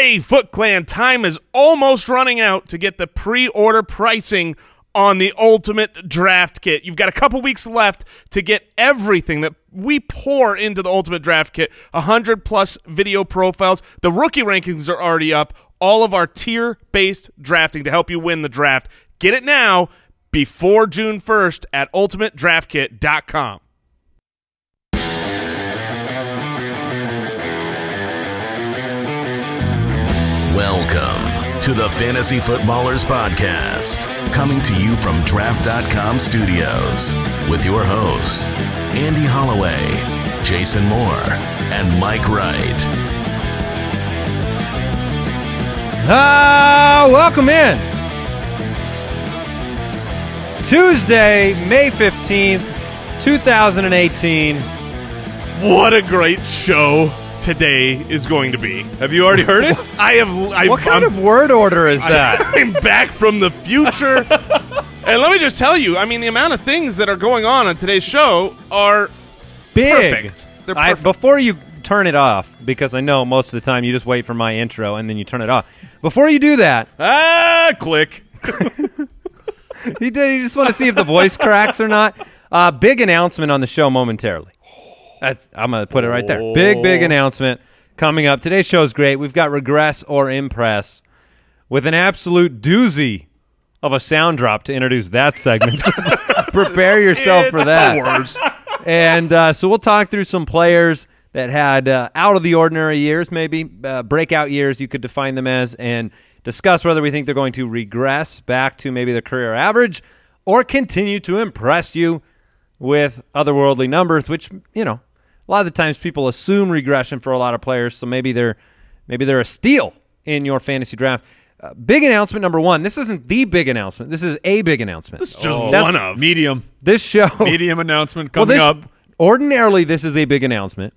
Hey, Foot Clan, time is almost running out to get the pre-order pricing on the Ultimate Draft Kit. You've got a couple weeks left to get everything that we pour into the Ultimate Draft Kit. 100+ video profiles. The rookie rankings are already up. All of our tier-based drafting to help you win the draft. Get it now before June 1st at ultimatedraftkit.com. Welcome to the Fantasy Footballers Podcast, coming to you from Draft.com Studios with your hosts, Andy Holloway, Jason Moore, and Mike Wright. Welcome in. Tuesday, May 15th, 2018. What a great show today is going to be. Have you already heard it? What kind of word order is that? I'm back from the future. And let me just tell you, I mean, the amount of things that are going on today's show are big. Perfect. They're perfect. Before you turn it off, because I know most of the time you just wait for my intro and then you turn it off. Before you do that, click. You just want to see if the voice cracks or not. Big announcement on the show momentarily. I'm going to put it right there. Big announcement coming up. Today's show is great. We've got Regress or Impress with an absolute doozy of a sound drop to introduce that segment. So prepare yourself for that. The worst. And so we'll talk through some players that had out of the ordinary years, maybe breakout years you could define them as, and discuss whether we think they're going to regress back to maybe their career average or continue to impress you with otherworldly numbers, which, you know, a lot of the times people assume regression for a lot of players, so maybe they're a steal in your fantasy draft. Big announcement number one. This isn't the big announcement. This is a big announcement. This is just one of. Medium. This show. Medium announcement coming up. Ordinarily, this is a big announcement,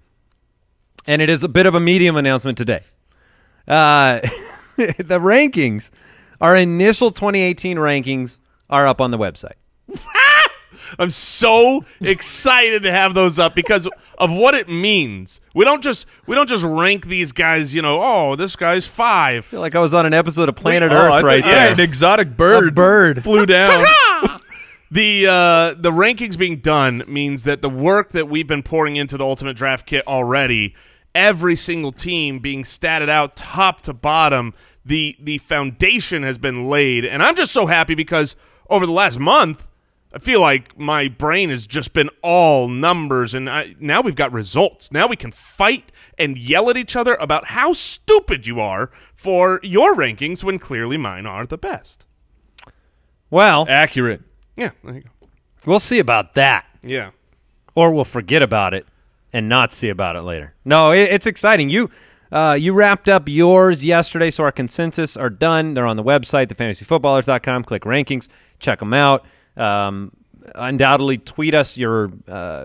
and it is a bit of a medium announcement today. The rankings, our initial 2018 rankings are up on the website. I'm so excited to have those up because of what it means. We don't just rank these guys, you know, oh, this guy's 5. I feel like I was on an episode of Planet Earth right there. Yeah, an exotic bird. A bird flew down. The rankings being done means that the work that we've been pouring into the Ultimate Draft Kit already, every single team being statted out top to bottom, the foundation has been laid. And I'm just so happy because over the last month, I feel like my brain has just been all numbers, and now we've got results. Now we can fight and yell at each other about how stupid you are for your rankings when clearly mine are the best. Well, accurate. Yeah, there you go. We'll see about that. Yeah. Or we'll forget about it and not see about it later. No, it's exciting. You wrapped up yours yesterday, so our consensus are done. They're on the website, thefantasyfootballers.com. Click rankings. Check them out. Undoubtedly tweet us your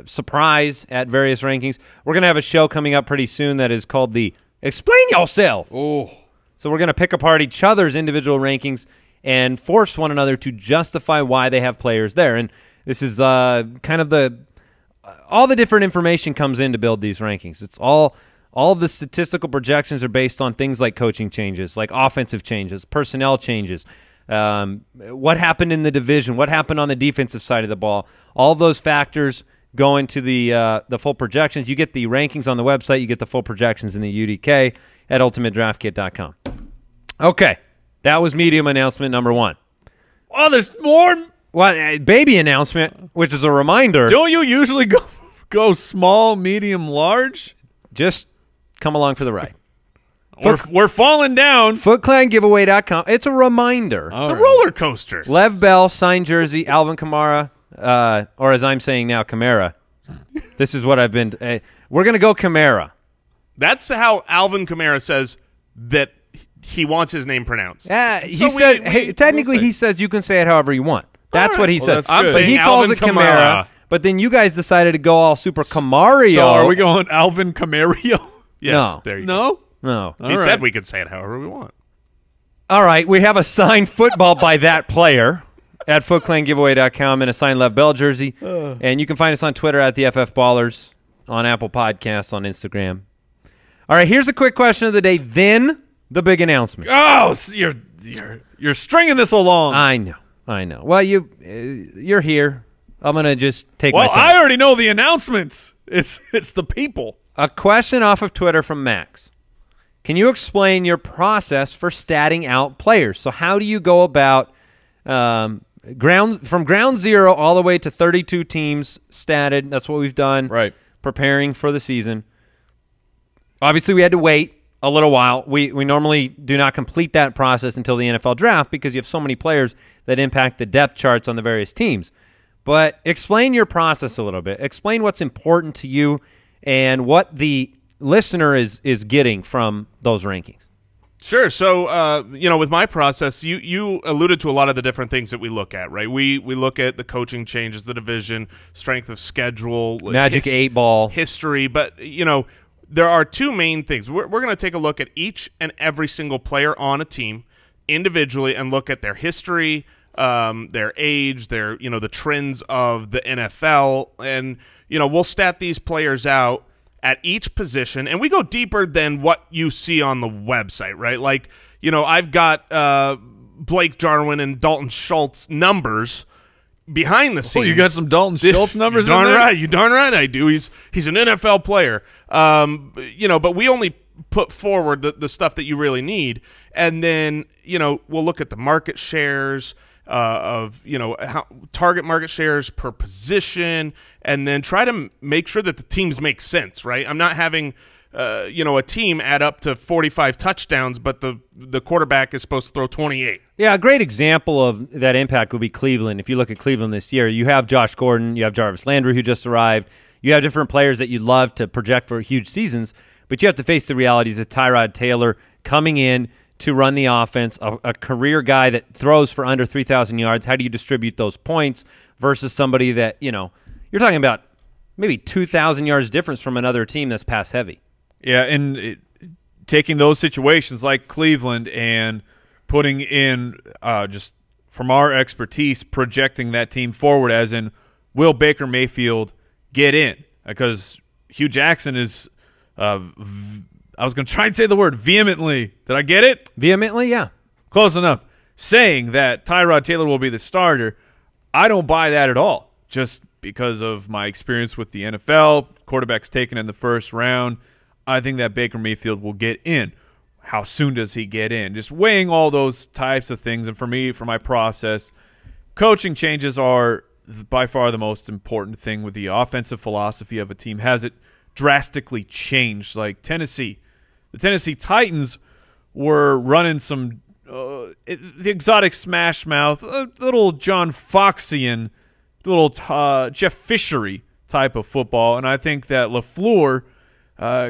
surprise at various rankings. We're going to have a show coming up pretty soon that is called the Explain Yourself. Oh. So we're going to pick apart each other's individual rankings and force one another to justify why they have players there. And this is kind of all the different information comes in to build these rankings. It's all of the statistical projections are based on things like coaching changes, like offensive changes, personnel changes, what happened in the division, what happened on the defensive side of the ball. All of those factors go into the full projections. You get the rankings on the website. You get the full projections in the UDK at ultimatedraftkit.com. Okay, that was medium announcement number one. Oh, there's more. Well, baby announcement, which is a reminder. Don't you usually go small, medium, large? Just come along for the ride. We're falling down. FootClanGiveaway.com. It's a reminder. It's a roller coaster. Lev Bell, signed jersey, Alvin Kamara, or as I'm saying now, Kamara. This is what I've been we're going to go Kamara. That's how Alvin Kamara says that he wants his name pronounced. He said, technically he says you can say it however you want. That's what he says. I'm saying he calls Alvin it Kamara, but then you guys decided to go all super Kamario. So are we going Alvin Kamario? Yes, no. there you go. No. He said we could say it however we want. All right, we have a signed football by that player at FootClanGiveaway.com and a signed Lev Bell jersey. And you can find us on Twitter at the FF Ballers, on Apple Podcasts, on Instagram. All right, here's a quick question of the day. Then the big announcement. Oh, so you're stringing this along. I know. Well, you're here. I'm gonna just take my Well, time. I already know the announcements. It's the people. A question off of Twitter from Max. Can you explain your process for statting out players? So how do you go about from ground zero all the way to 32 teams statted? That's what we've done. Right. Preparing for the season. Obviously, we had to wait a little while. We normally do not complete that process until the NFL draft because you have so many players that impact the depth charts on the various teams. But explain your process a little bit. Explain what's important to you and what the listener is getting from those rankings. Sure. So, with my process, you alluded to a lot of the different things that we look at, right? We look at the coaching changes, the division, strength of schedule, Magic 8 ball, history. But, there are two main things. We're going to take a look at each and every single player on a team individually and look at their history, their age, their the trends of the NFL, and we'll stat these players out at each position, and we go deeper than what you see on the website, right? Like, I've got Blake Jarwin and Dalton Schultz numbers behind the scenes. Oh, you got some Dalton Schultz numbers in darn there? Right, you darn right I do. He's an NFL player. But we only put forward the stuff that you really need, and then we'll look at the market shares of how target market shares per position, and then try to make sure that the teams make sense, right? I'm not having a team add up to 45 touchdowns, but the quarterback is supposed to throw 28. Yeah, a great example of that impact would be Cleveland. If you look at Cleveland this year, you have Josh Gordon, you have Jarvis Landry who just arrived, you have different players that you'd love to project for huge seasons, but you have to face the realities of Tyrod Taylor coming in to run the offense, a career guy that throws for under 3,000 yards. How do you distribute those points versus somebody that, you're talking about maybe 2,000 yards difference from another team that's pass heavy. Yeah, and taking those situations like Cleveland and putting in just from our expertise, projecting that team forward as in, will Baker Mayfield get in? Because Hugh Jackson is I was going to try and say the word vehemently. Did I get it? Vehemently, yeah. Close enough. Saying that Tyrod Taylor will be the starter, I don't buy that at all. Just because of my experience with the NFL, quarterbacks taken in the first round, I think that Baker Mayfield will get in. How soon does he get in? Just weighing all those types of things. And for me, for my process, coaching changes are by far the most important thing with the offensive philosophy of a team. Has it drastically changed? Like Tennessee. The Tennessee Titans were running some the exotic smash mouth, little John Foxian, little Jeff Fishery type of football. And I think that LaFleur,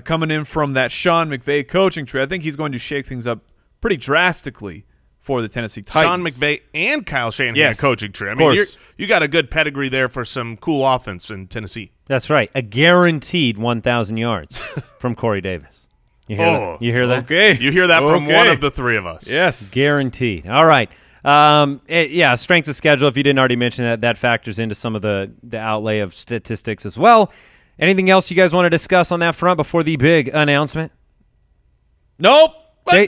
coming in from that Sean McVay coaching tree, I think he's going to shake things up pretty drastically for the Tennessee Titans. Sean McVay and Kyle Shanahan coaching tree. I mean, you got a good pedigree there for some cool offense in Tennessee. That's right. A guaranteed 1,000 yards from Corey Davis. You hear that? You hear that? Okay. You hear that from one of the three of us. Yes. Guaranteed. All right. Strength of schedule, if you didn't already mention that factors into some of the outlay of statistics as well. Anything else you guys want to discuss on that front before the big announcement? Nope.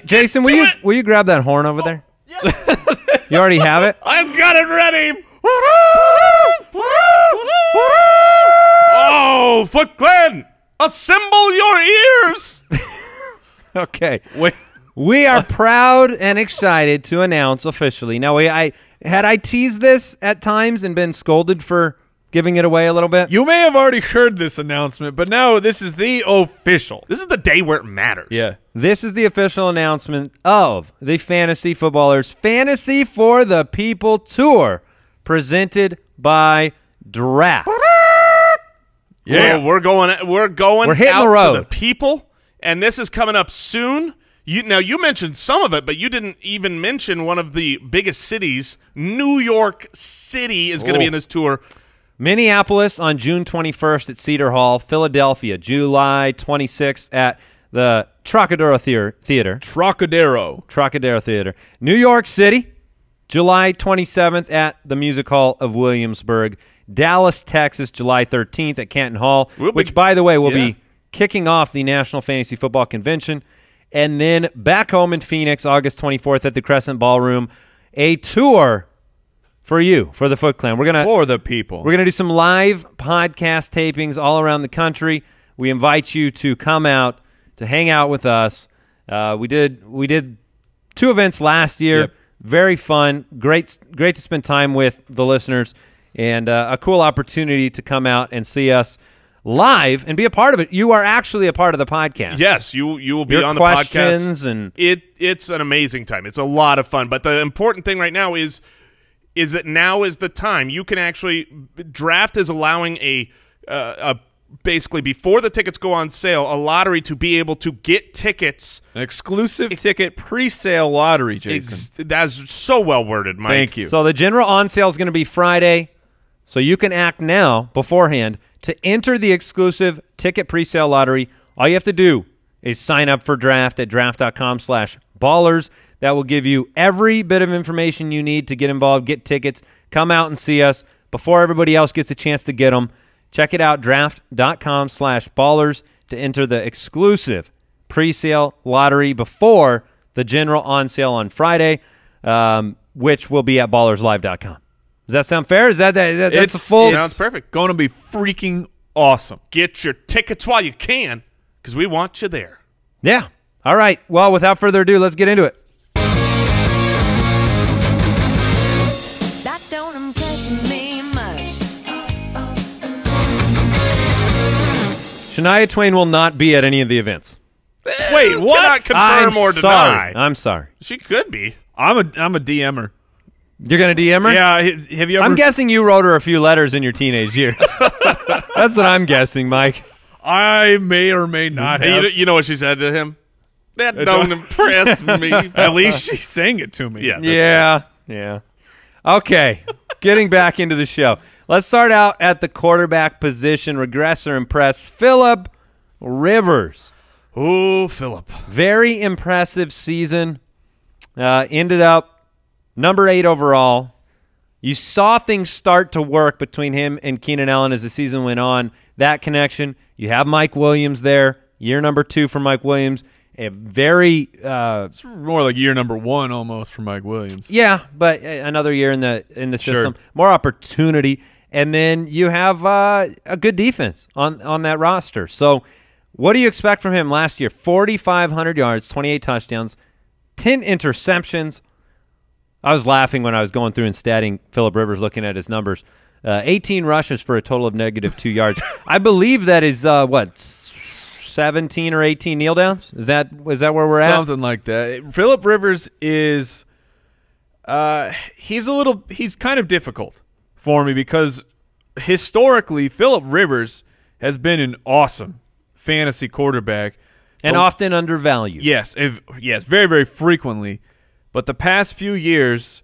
Jason, will you grab that horn over there? Yes. You already have it? I've got it ready. Oh, Foot Clan, assemble your ears. Okay. We are proud and excited to announce officially. Now, I teased this at times and been scolded for giving it away a little bit. You may have already heard this announcement, but now this is the official. This is the day where it matters. Yeah. This is the official announcement of the Fantasy Footballers Fantasy for the People Tour, presented by Draft. Yeah, we're going hitting out the road to the people, and this is coming up soon. You mentioned some of it, but you didn't even mention one of the biggest cities. New York City is going to be in this tour. Minneapolis on June 21st at Cedar Hall. Philadelphia, July 26th at the Trocadero Theater. Trocadero Theater. New York City, July 27th at the Music Hall of Williamsburg. Dallas, Texas, July 13th at Canton Hall, which, by the way, will be kicking off the National Fantasy Football Convention. And then back home in Phoenix, August 24th at the Crescent Ballroom, a tour for you, for the Foot Clan. For the people. We're going to do some live podcast tapings all around the country. We invite you to come out, to hang out with us. We did 2 events last year. Yep. Very fun. Great to spend time with the listeners, and a cool opportunity to come out and see us live and be a part of it. You are actually a part of the podcast. Yes, you will be Your on the questions podcast. And it's an amazing time. It's a lot of fun. But the important thing right now is that now is the time. You can actually draft is allowing a basically before the tickets go on sale, a lottery to be able to get tickets. An exclusive ticket pre-sale lottery, Jason. That's so well worded, Mike. Thank you. So the general on sale is going to be Friday, so you can act now beforehand to enter the exclusive ticket pre-sale lottery. All you have to do is sign up for draft at draft.com/ballers. That will give you every bit of information you need to get involved, get tickets, come out and see us before everybody else gets a chance to get them. Check it out, draft.com/ballers, to enter the exclusive pre-sale lottery before the general on sale on Friday, which will be at ballerslive.com. Does that sound fair? That's a full? Sounds perfect. Going to be freaking awesome. Get your tickets while you can, because we want you there. Yeah. All right. Well, without further ado, let's get into it. That don't impress me much. Shania Twain will not be at any of the events. Wait, what? Cannot confirm or sorry. deny. I'm sorry. She could be. I'm a DMer. You're going to DM her? Yeah, have you ever... I'm guessing you wrote her a few letters in your teenage years. That's what I'm guessing, Mike. I may or may not have. You know what she said to him? That don't impress me. At least she sang it to me. Yeah. Yeah. Okay. Getting back into the show. Let's start out at the quarterback position. Regress or impress? Phillip Rivers. Oh, Phillip. Very impressive season. Ended up number 8 overall. You saw things start to work between him and Keenan Allen as the season went on. That connection. You have Mike Williams there. Year number 2 for Mike Williams. A very It's more like year number 1 almost for Mike Williams. yeah, but another year in the Sure. system. More opportunity. And then you have a good defense on that roster. So what do you expect from him last year? 4,500 yards, 28 touchdowns, 10 interceptions. I was laughing when I was going through and statting Phillip Rivers, looking at his numbers. 18 rushes for a total of -2 yards. I believe that is, 17 or 18 kneel downs? Is that where we're at? Something like that. Phillip Rivers is he's kind of difficult for me because historically Phillip Rivers has been an awesome fantasy quarterback. And often undervalued. Yes, very, very frequently. But the past few years,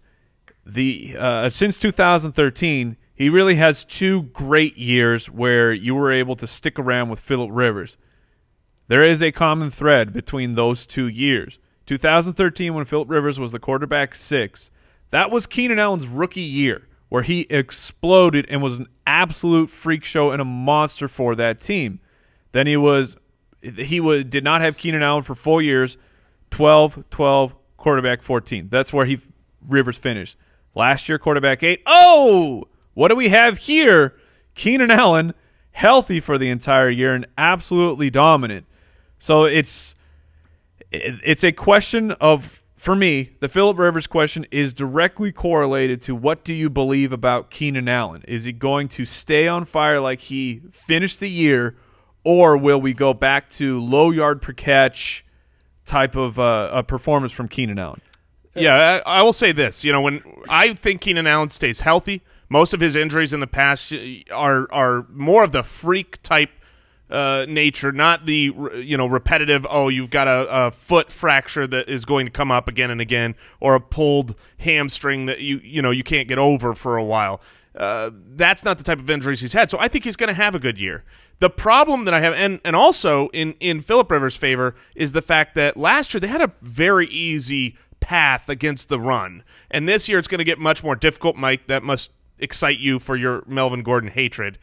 since 2013, he really has 2 great years where you were able to stick around with Phillip Rivers. There is a common thread between those 2 years. 2013, when Phillip Rivers was the quarterback 6, that was Keenan Allen's rookie year, where he exploded and was an absolute freak show and a monster for that team. Then he did not have Keenan Allen for 4 years, 12, quarterback 14. That's where Rivers finished. Last year, quarterback 8. Oh, what do we have here? Keenan Allen, healthy for the entire year and absolutely dominant. So it's a question of, for me, the Phillip Rivers question is directly correlated to what do you believe about Keenan Allen? Is he going to stay on fire like he finished the year, or will we go back to low yard per catch type of a performance from Keenan Allen? Yeah, I will say this. When I think Keenan Allen stays healthy, most of his injuries in the past are more of the freak type nature, not the repetitive. Oh, you've got a foot fracture that is going to come up again and again, or a pulled hamstring that you can't get over for a while. That's not the type of injuries he's had. So I think he's going to have a good year. The problem that I have, and also in Phillip Rivers' favor, is the fact that last year they had a very easy path against the run, and this year it's going to get much more difficult. Mike, that must excite you for your Melvin Gordon hatred.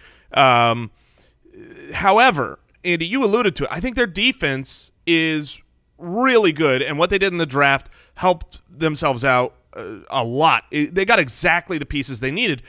However, Andy, you alluded to it. I think their defense is really good, and what they did in the draft helped themselves out a lot. They got exactly the pieces they needed.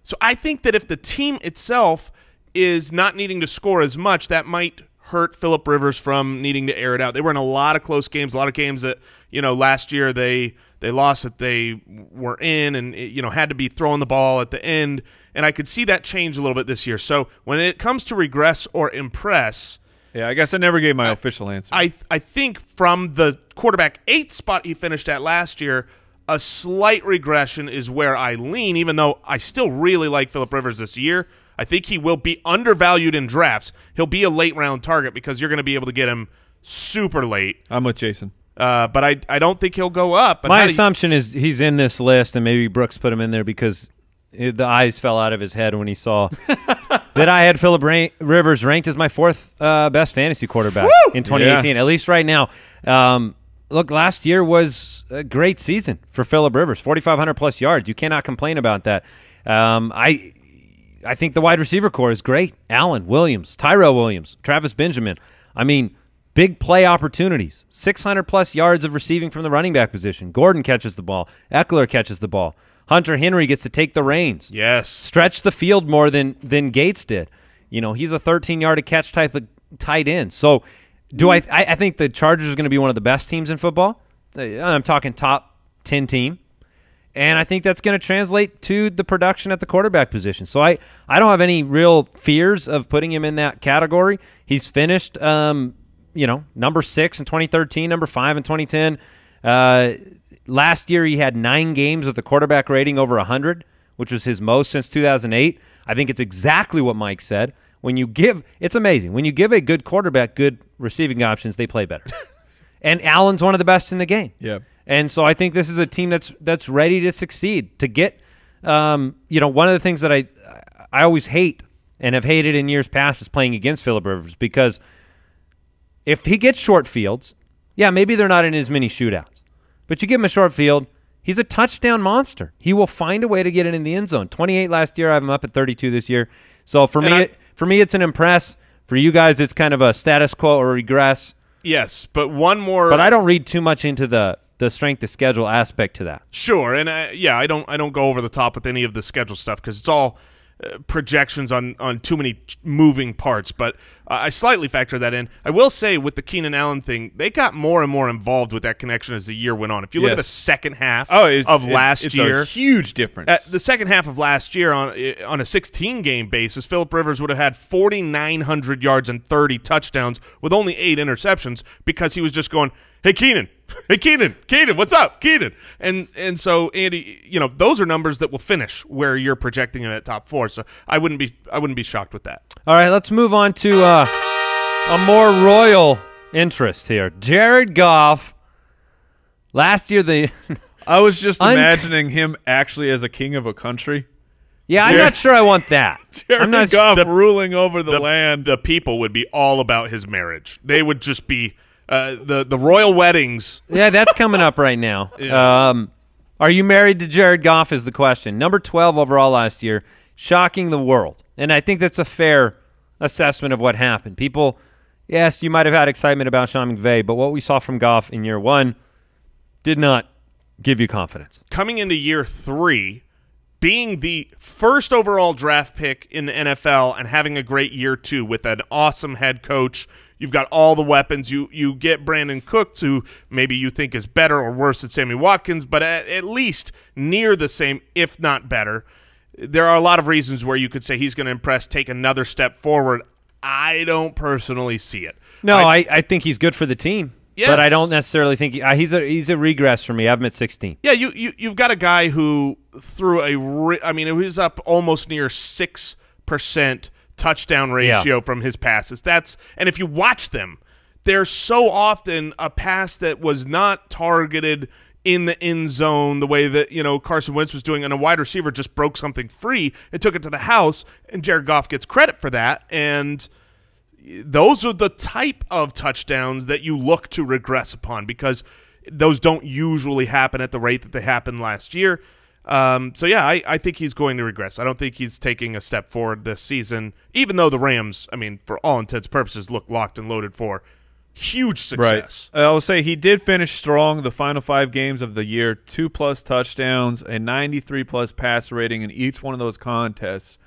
So I think that if the team itself is not needing to score as much, that might hurt Phillip Rivers from needing to air it out. They were in a lot of close games, a lot of games that, last year they lost that they were in and, had to be throwing the ball at the end. And I could see that change a little bit this year. So when it comes to regress or impress – yeah, I guess I never gave my official answer. I think from the quarterback 8 spot he finished at last year, a slight regression is where I lean, even though I still really like Phillip Rivers this year. I think he will be undervalued in drafts. He'll be a late-round target because you're going to be able to get him super late. I'm with Jason. But I don't think he'll go up. But my assumption is he's in this list, and maybe Brooks put him in there because the eyes fell out of his head when he saw that I had Phillip Rivers ranked as my 4th best fantasy quarterback in 2018, at least right now. Look, last year was a great season for Phillip Rivers, 4,500-plus yards. You cannot complain about that. I think the wide receiver core is great. Allen, Williams, Tyrell Williams, Travis Benjamin. I mean, big play opportunities, 600-plus yards of receiving from the running back position. Gordon catches the ball. Eckler catches the ball. Hunter Henry gets to take the reins. Yes. Stretch the field more than Gates did. He's a 13-yard-a-catch type of tight end. So I think the Chargers are going to be one of the best teams in football. I'm talking top 10 team. And I think that's going to translate to the production at the quarterback position. So I don't have any real fears of putting him in that category. He's finished, number 6 in 2013, number 5 in 2010. Last year he had 9 games with a quarterback rating over 100, which was his most since 2008. I think it's exactly what Mike said. It's amazing. When you give a good quarterback good receiving options, they play better. And Allen's one of the best in the game. Yeah. And so I think this is a team that's ready to succeed. To get, one of the things that I always hate and have hated in years past is playing against Phillip Rivers, because if he gets short fields, maybe they're not in as many shootouts. But you give him a short field, he's a touchdown monster. He will find a way to get it in the end zone. 28 last year, I have him up at 32 this year. So for me, it's an impress. For you guys, it's kind of a status quo or regress. Yes, but one more. But I don't read too much into the strength of schedule aspect to that. Sure, and I don't go over the top with any of the schedule stuff because it's all projections on too many moving parts, but I slightly factor that in. I will say with the Keenan Allen thing, they got more and more involved with that connection as the year went on. If you look at the second half of last year, it's a huge difference. The second half of last year on a 16-game basis, Phillip Rivers would have had 4,900 yards and 30 touchdowns with only 8 interceptions because he was just going, "Hey, Keenan. Hey, Keenan, what's up, Keenan?" And so, Andy, those are numbers that will finish where you're projecting him at top 4. So I wouldn't be shocked with that. All right, let's move on to a more royal interest here. Jared Goff. Last year, I was just imagining him actually as a king of a country. Yeah, I'm not sure I want that. Jared Goff ruling over the land. The people would be all about his marriage. They would just be the royal weddings. Yeah, that's coming up right now. Yeah. Are you married to Jared Goff is the question. Number 12 overall last year, shocking the world. And I think that's a fair assessment of what happened. People, yes, you might have had excitement about Sean McVay, but what we saw from Goff in year 1 did not give you confidence. Coming into year 3, being the first overall draft pick in the NFL and having a great year 2 with an awesome head coach. You've got all the weapons. You get Brandon Cooks, who maybe you think is better or worse than Sammy Watkins, but at least near the same, if not better. There are a lot of reasons where you could say he's going to impress, take another step forward. I don't personally see it. No, I think he's good for the team. Yes. But I don't necessarily think he's a regress for me. I have him at 16. Yeah, you've got a guy who threw it was up almost near 6% touchdown ratio from his passes. And if you watch them, there's so often a pass that was not targeted in the end zone the way that Carson Wentz was doing, and a wide receiver just broke something free and took it to the house, and Jared Goff gets credit for that. And those are the type of touchdowns that you look to regress upon because those don't usually happen at the rate that they happened last year. I think he's going to regress. I don't think he's taking a step forward this season, even though the Rams, for all intents and purposes, look locked and loaded for huge success. Right. I will say he did finish strong the final 5 games of the year, 2+ touchdowns, a 93+ passer rating in each one of those contests.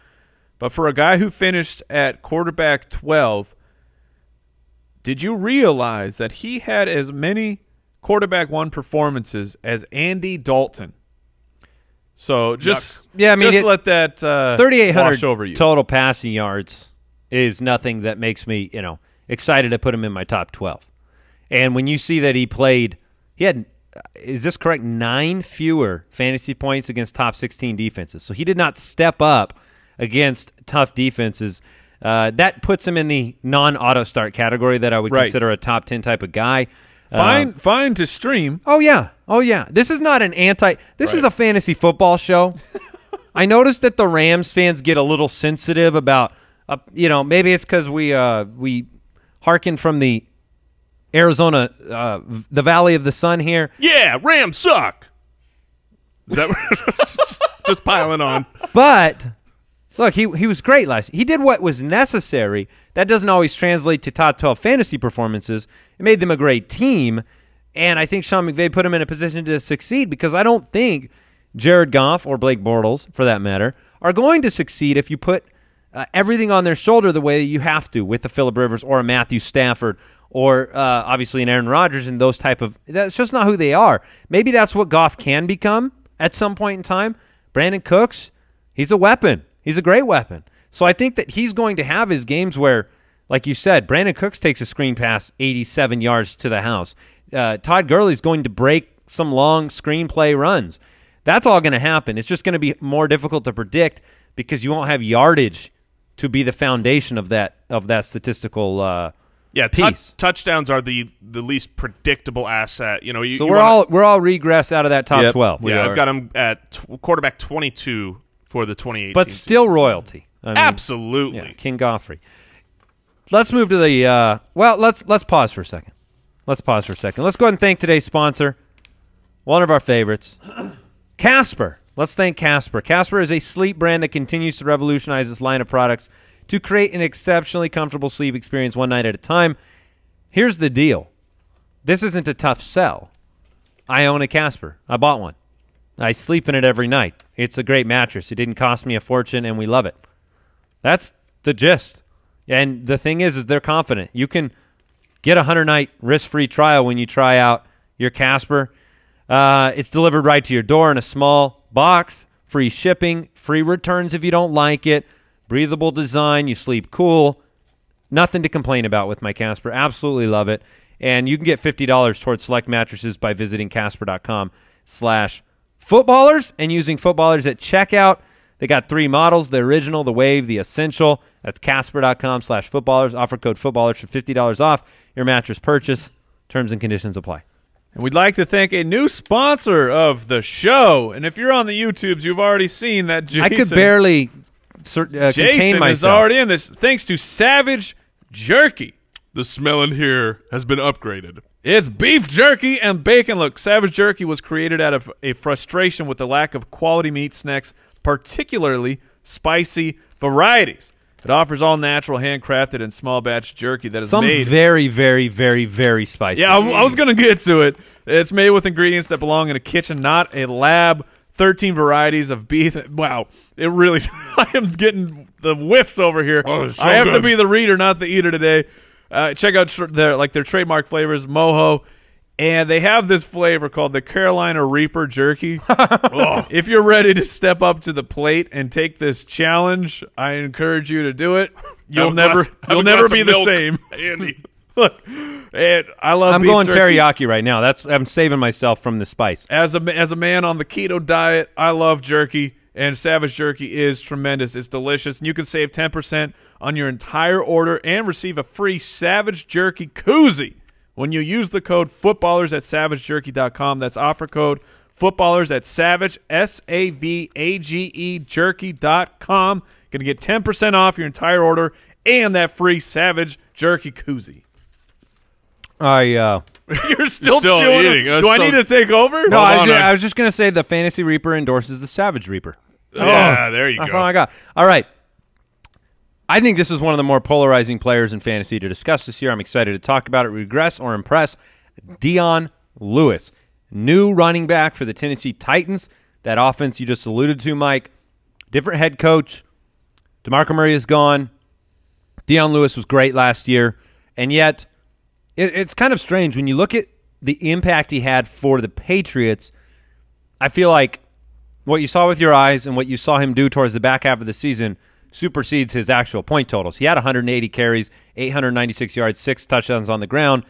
But for a guy who finished at quarterback 12, did you realize that he had as many quarterback 1 performances as Andy Dalton? So just let that 3,800 wash over you. total passing yards is nothing that makes me, excited to put him in my top 12. And when you see that he had, is this correct, 9 fewer fantasy points against top 16 defenses. So he did not step up against tough defenses. That puts him in the non-auto start category that I would consider a top 10 type of guy. Fine to stream. Oh yeah. This is not an This is a fantasy football show. I noticed that the Rams fans get a little sensitive about, maybe it's because we hearken from the Arizona, the Valley of the Sun here. Yeah, Rams suck. Is that just piling on? But look, he was great last year. He did what was necessary. That doesn't always translate to top 12 fantasy performances. It made them a great team, and I think Sean McVay put him in a position to succeed because I don't think Jared Goff or Blake Bortles, for that matter, are going to succeed if you put everything on their shoulder the way you have to with the Phillip Rivers or a Matthew Stafford or obviously an Aaron Rodgers and those type of – that's just not who they are. Maybe that's what Goff can become at some point in time. Brandon Cooks, he's a weapon. He's a great weapon. So I think that he's going to have his games where, like you said, Brandon Cooks takes a screen pass 87 yards to the house. Todd Gurley's going to break some long screenplay runs. That's all going to happen. It's just going to be more difficult to predict because you won't have yardage to be the foundation of that statistical piece. Touchdowns are the least predictable asset. We're all regress out of that top 12. Yeah, I've got him at quarterback 22 for the 2018 but still season. Royalty. Absolutely. Yeah, King Goffrey. Let's move to the let's pause for a second. Let's go ahead and thank today's sponsor, one of our favorites, Casper. Let's thank Casper. Casper is a sleep brand that continues to revolutionize its line of products to create an exceptionally comfortable sleep experience one night at a time. Here's the deal. This isn't a tough sell. I own a Casper. I bought one. I sleep in it every night. It's a great mattress. It didn't cost me a fortune, and we love it. That's the gist. And the thing is they're confident. You can get a 100-night risk-free trial when you try out your Casper. It's delivered right to your door in a small box, free shipping, free returns if you don't like it, breathable design, you sleep cool. Nothing to complain about with my Casper. Absolutely love it. And you can get $50 towards select mattresses by visiting casper.com/footballers and using footballers at checkout. They got 3 models, the original, the Wave, the Essential. That's casper.com/footballers. Offer code footballers for $50 off your mattress purchase. Terms and conditions apply. And we'd like to thank a new sponsor of the show. And if you're on the YouTubes, you've already seen that Jason. I could barely contain Jason myself. is already in this. Thanks to Savage Jerky. The smell in here has been upgraded. It's beef jerky and bacon. Look, Savage Jerky was created out of a frustration with the lack of quality meat snacks, particularly spicy varieties. It offers all natural, handcrafted, and small batch jerky that is made. Very, very, very, very spicy. Yeah, I was going to get to it. It's made with ingredients that belong in a kitchen, not a lab. 13 varieties of beef. Wow, it really. I am getting the whiffs over here. Oh, so I have to good. be the reader, not the eater today. Check out their trademark flavors, Mojo. And they have this flavor called the Carolina Reaper Jerky. If you're ready to step up to the plate and take this challenge, I encourage you to do it. You'll never be the same. Andy. Look, and I love. I'm beef going jerky. teriyaki right now. I'm saving myself from the spice. As a man on the keto diet, I love jerky, and Savage Jerky is tremendous. It's delicious, and you can save 10% on your entire order and receive a free Savage Jerky koozie when you use the code footballers at savagejerky.com. That's offer code footballers at savage, SAVAGE jerky.com. Going to get 10% off your entire order and that free Savage Jerky koozie. You're still chewing. eating. Do I need to take over? No, Hold on, I was just going to say the Fantasy Reaper endorses the Savage Reaper. Yeah, there you That's go. all I got. All right. I think this is one of the more polarizing players in fantasy to discuss this year. I'm excited to talk about it. Regress or impress? Dion Lewis, new running back for the Tennessee Titans. That offense you just alluded to, Mike. Different head coach. DeMarco Murray is gone. Dion Lewis was great last year. And yet, it's kind of strange. When you look at the impact he had for the Patriots, I feel like what you saw with your eyes and what you saw him do towards the back half of the season supersedes his actual point totals. He had 180 carries, 896 yards, 6 touchdowns on the ground,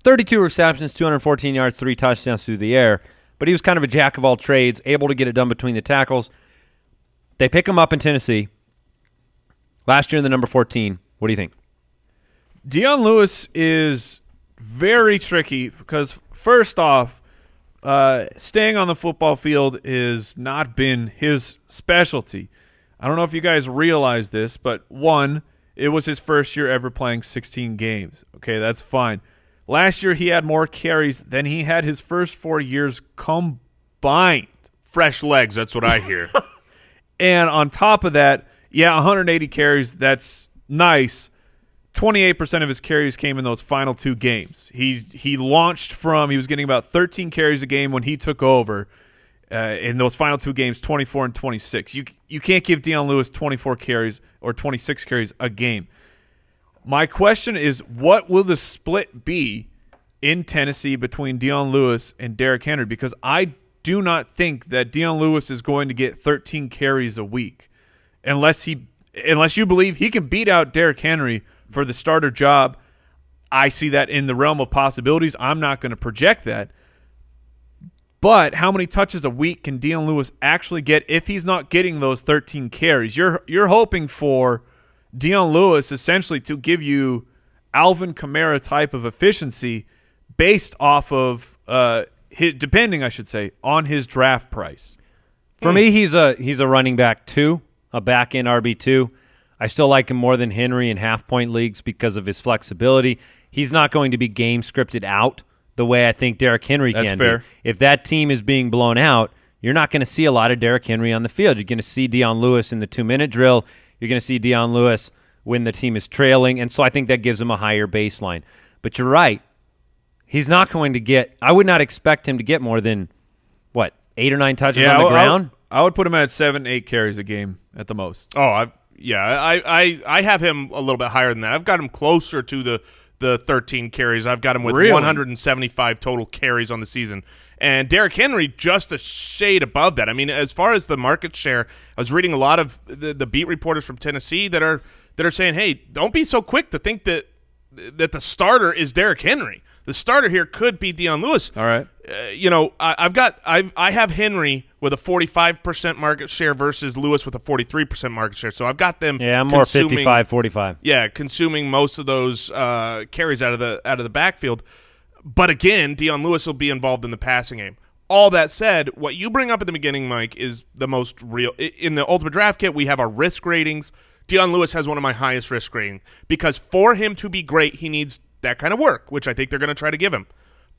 32 receptions, 214 yards, 3 touchdowns through the air. But he was kind of a jack of all trades, able to get it done between the tackles. They pick him up in Tennessee. Last year in the number 14. What do you think? Dion Lewis is very tricky because, first off, staying on the football field has not been his specialty. I don't know if you guys realize this, but one, it was his first year ever playing 16 games. Okay, that's fine. Last year he had more carries than he had his first 4 years combined. Fresh legs, that's what I hear. And on top of that, yeah, 180 carries, that's nice. 28% of his carries came in those final 2 games. He launched from, he was getting about 13 carries a game when he took over. In those final 2 games, 24 and 26. You can't give Dion Lewis 24 carries or 26 carries a game. My question is, what will the split be in Tennessee between Dion Lewis and Derrick Henry? Because I do not think that Dion Lewis is going to get 13 carries a week unless you believe he can beat out Derrick Henry for the starter job. I see that in the realm of possibilities. I'm not going to project that. But how many touches a week can Dion Lewis actually get if he's not getting those 13 carries? You're hoping for Dion Lewis essentially to give you Alvin Kamara type of efficiency based off of depending, I should say, on his draft price. For me, he's a running back 2, a back end RB2. I still like him more than Henry in half-point leagues because of his flexibility. He's not going to be game scripted out the way I think Derrick Henry can. That's fair. Be. If that team is being blown out, you're not going to see a lot of Derrick Henry on the field. You're going to see Dion Lewis in the 2-minute drill. You're going to see Dion Lewis when the team is trailing, and so I think that gives him a higher baseline. But you're right. He's not going to get – I would not expect him to get more than, 8 or 9 touches on the ground? I would put him at 7, 8 carries a game at the most. Oh, I have him a little bit higher than that. I've got him closer to the 13 carries. I've got him with 175 total carries on the season. And Derrick Henry just a shade above that. I mean, as far as the market share, I was reading a lot of the beat reporters from Tennessee that are saying, hey, don't be so quick to think that the starter is Derrick Henry. The starter here could be Dion Lewis. All right. I have Henry with a 45% market share versus Lewis with a 43% market share. So I've got them. Yeah, I'm more 55-45. Yeah, consuming most of those carries out of the backfield. But again, Dion Lewis will be involved in the passing game. All that said, what you bring up at the beginning, Mike, is the most real. In the Ultimate Draft Kit, we have our risk ratings. Dion Lewis has one of my highest risk ratings because for him to be great, he needs that kind of work, which I think they're going to try to give him.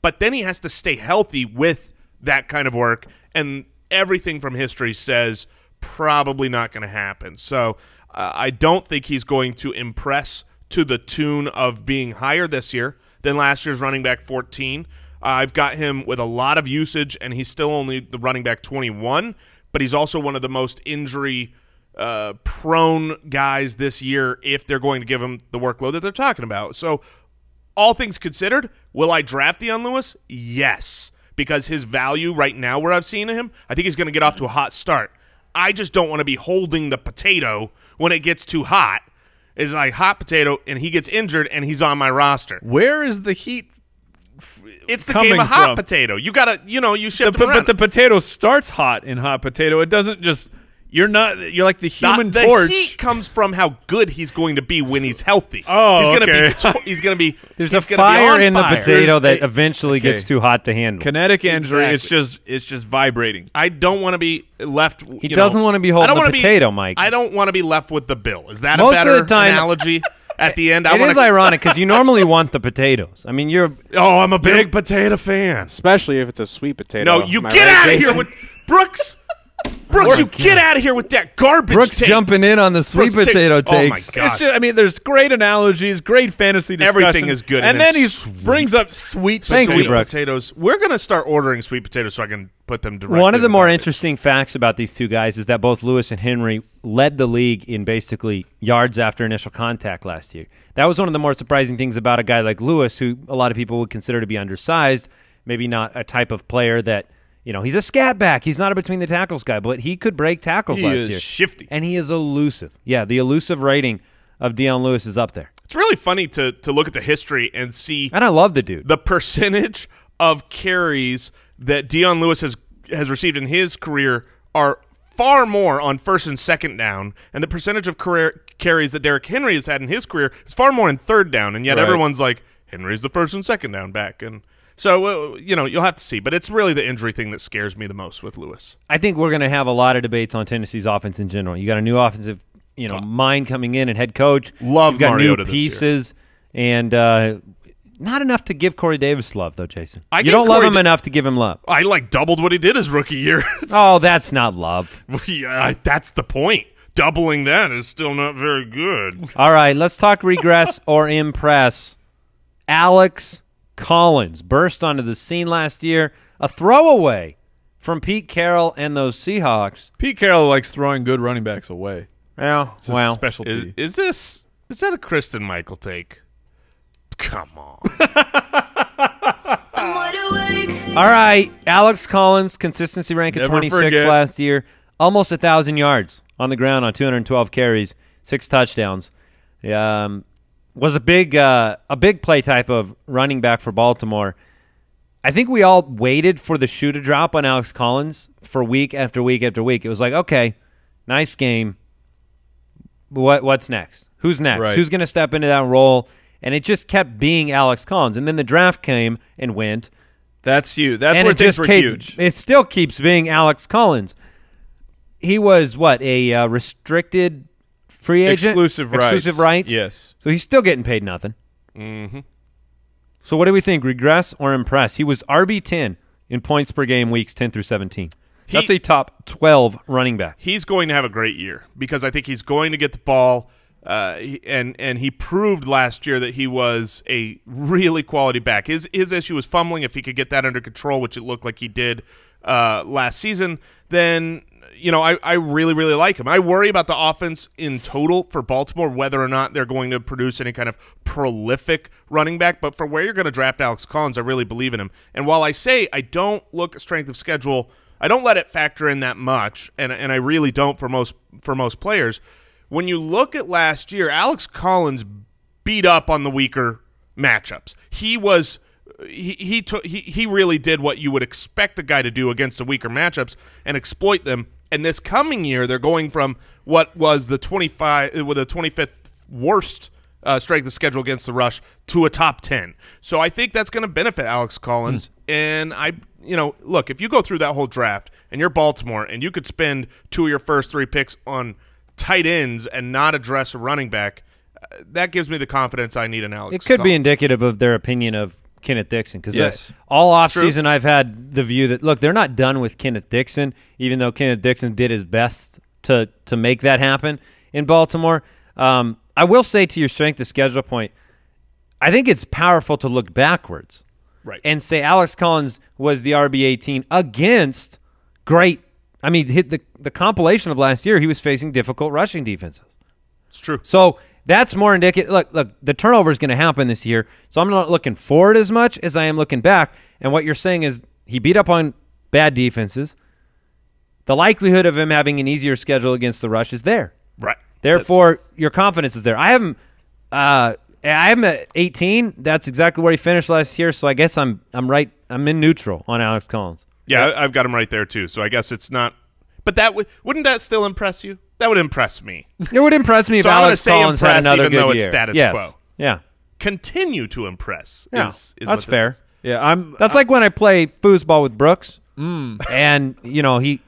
But then he has to stay healthy with that kind of work, and everything from history says probably not going to happen. So I don't think he's going to impress to the tune of being higher this year than last year's running back 14. I've got him with a lot of usage, and he's still only the running back 21, but he's also one of the most injury prone guys this year if they're going to give him the workload that they're talking about. So all things considered, will I draft Dion Lewis? Yes, because his value right now where I've seen him, I think he's going to get off to a hot start. I just don't want to be holding the potato when it gets too hot. It's like hot potato, and he gets injured, and he's on my roster. Where is the heat It's the game of hot potato. You got to, you shift them around. But the potato starts hot in hot potato. It doesn't just – you're like the Human Torch. The heat comes from how good he's going to be when he's healthy. Oh, he's okay. gonna be There's a fire in the potato that eventually gets too hot to handle. Kinetic injury, exactly. It's just vibrating. I don't want to be left. He doesn't want to be holding the potato, Mike. I don't want to be left with the bill. Is that a better analogy? At the end, it is ironic because you normally want the potatoes. I mean, I'm a big potato fan, especially if it's a sweet potato. No, you get out of here with Brooks. Brooks, you get out of here with that garbage Brooks take. jumping in on the sweet Brooks potato take. Oh, my takes. gosh. It's just, I mean, there's great analogies, great fantasy discussion. Everything is good. And then he brings up Thank sweet you, Brooks. potatoes. We're going to start ordering sweet potatoes so I can put them directly. One of the in more garbage. interesting facts about these two guys is that both Lewis and Henry led the league in basically yards after initial contact last year. That was one of the more surprising things about a guy like Lewis, who a lot of people would consider to be undersized, maybe not a type of player that, you know, he's a scat back. He's not a between the tackles guy, but he could break tackles He last is year. shifty. And he is elusive. Yeah, the elusive rating of Dion Lewis is up there. It's really funny to look at the history and see And I love the dude. the percentage of carries that Dion Lewis has received in his career are far more on first and second down, and the percentage of career carries that Derrick Henry has had in his career is far more in third down, and yet Right. everyone's like, Henry's the first and second down back. And so, you know, you'll have to see. But it's really the injury thing that scares me the most with Lewis. I think we're going to have a lot of debates on Tennessee's offense in general. You got a new offensive, mind coming in and head coach. Love You've got Mariota new this year. pieces, and not enough to give Corey Davis love, though, Jason. I You give don't love Corey him Da- enough to give him love. I doubled what he did his rookie year. Oh, that's not love. Yeah, that's the point. Doubling that is still not very good. All right, let's talk regress or impress. Alex Collins burst onto the scene last year, a throwaway from Pete Carroll and those Seahawks. Pete Carroll likes throwing good running backs away. Well, It's his specialty. Is that a Kristen Michael take? Come on. all right, Alex Collins, consistency rank at Never 26 forget. last year, almost 1,000 yards on the ground on 212 carries, 6 touchdowns. Was a big play type of running back for Baltimore. I think we all waited for the shoe to drop on Alex Collins for week after week after week. It was like, okay, nice game. What's next? Who's next? Right. Who's going to step into that role? And it just kept being Alex Collins. And then the draft came and went. That's you. That's And where it things just were kept, huge. It still keeps being Alex Collins. He was, a restricted free agent? Exclusive rights? Yes. So he's still getting paid nothing. Mm-hmm. So what do we think, regress or impress? He was RB10 in points per game weeks 10 through 17. That's a top 12 running back. He's going to have a great year because I think he's going to get the ball, and he proved last year that he was a really quality back. His issue was fumbling. If he could get that under control, which it looked like he did last season, then I really, really like him. I worry about the offense in total for Baltimore, whether or not they're going to produce any kind of prolific running back. But for where you're going to draft Alex Collins, I really believe in him. And while I say I don't look at strength of schedule, I don't let it factor in that much, and I really don't for most players. When you look at last year, Alex Collins beat up on the weaker matchups. He really did what you would expect a guy to do against the weaker matchups and exploit them. And this coming year, they're going from what was the 25th worst strength of schedule against the rush to a top 10. So I think that's going to benefit Alex Collins. And look, if you go through that whole draft and you're Baltimore and you could spend 2 of your first 3 picks on tight ends and not address a running back, that gives me the confidence I need in Alex It could be Collins. indicative of their opinion of Kenneth Dixon, because Yes. all true. offseason I've had the view that, look, they're not done with Kenneth Dixon, even though Kenneth Dixon did his best to make that happen in Baltimore. I will say, to your strength of schedule point, I think it's powerful to look backwards, Right. and say Alex Collins was the RB18 against great. I mean, hit the compilation of last year, he was facing difficult rushing defenses. It's true. So that's more indicative. Look, the turnover is going to happen this year, so I'm not looking forward as much as I am looking back. And what you're saying is he beat up on bad defenses. The likelihood of him having an easier schedule against the rush is there. Right. Therefore, your confidence is there. I have him at 18. That's exactly where he finished last year. So I guess I'm right. I'm in neutral on Alex Collins. Yeah, I've got him right there too. So I guess it's not. But wouldn't that still impress you? That would impress me. It would impress me if So I'm gonna Alex say Collins had impress another even good though it's year. status yes. quo. Yeah. Continue to impress. Yeah. Is That's what this fair. is. Yeah, That's like when I play foosball with Brooks, and he